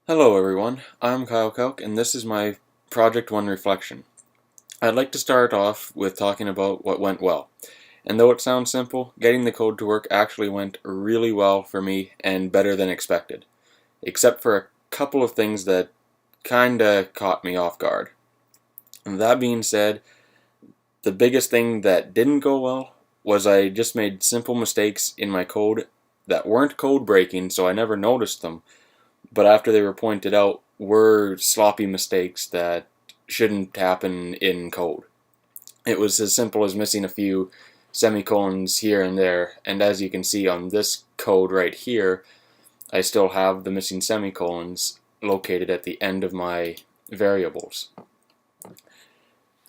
Hello everyone, I'm Kyle Kelk and this is my Project 1 reflection. I'd like to start off with talking about what went well. And though it sounds simple, getting the code to work actually went really well for me and better than expected. Except for a couple of things that kinda caught me off guard. And that being said, the biggest thing that didn't go well was I just made simple mistakes in my code that weren't code breaking, so I never noticed them, but after they were pointed out were sloppy mistakes that shouldn't happen in code. It was as simple as missing a few semicolons here and there, and as you can see on this code right here, I still have the missing semicolons located at the end of my variables.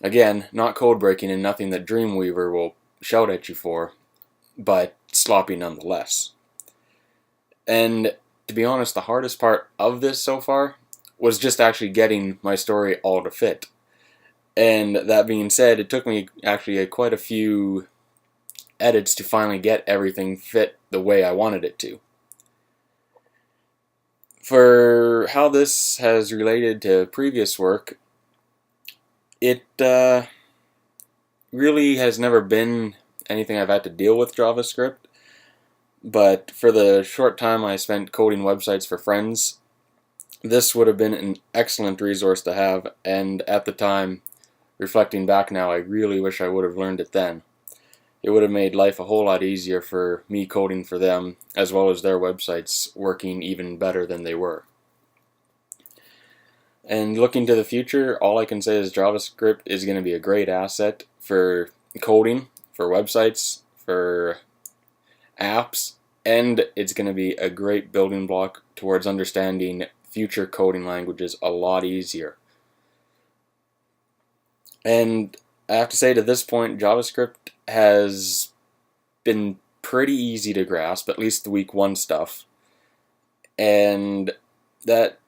Again, not code breaking and nothing that Dreamweaver will shout at you for, but sloppy nonetheless. And to be honest, the hardest part of this so far was just actually getting my story all to fit. And that being said, it took me actually quite a few edits to finally get everything fit the way I wanted it to. For how this has related to previous work, it really has never been anything I've had to deal with JavaScript, but for the short time I spent coding websites for friends, this would have been an excellent resource to have, and at the time, reflecting back now, I really wish I would have learned it then. It would have made life a whole lot easier for me coding for them, as well as their websites working even better than they were. And looking to the future, all I can say is JavaScript is going to be a great asset for coding, for websites, for apps, and it's going to be a great building block towards understanding future coding languages a lot easier. And I have to say, to this point, JavaScript has been pretty easy to grasp, at least the week 1 stuff. And that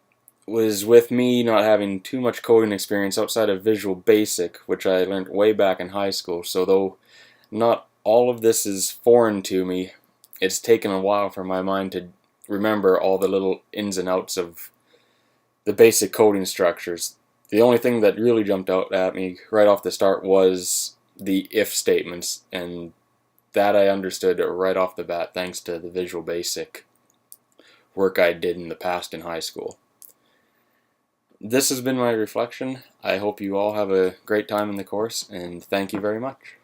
was with me not having too much coding experience outside of Visual Basic, which I learned way back in high school. So though not all of this is foreign to me, it's taken a while for my mind to remember all the little ins and outs of the basic coding structures. The only thing that really jumped out at me right off the start was the if statements, and that I understood right off the bat thanks to the Visual Basic work I did in the past in high school. This has been my reflection. I hope you all have a great time in the course, and thank you very much.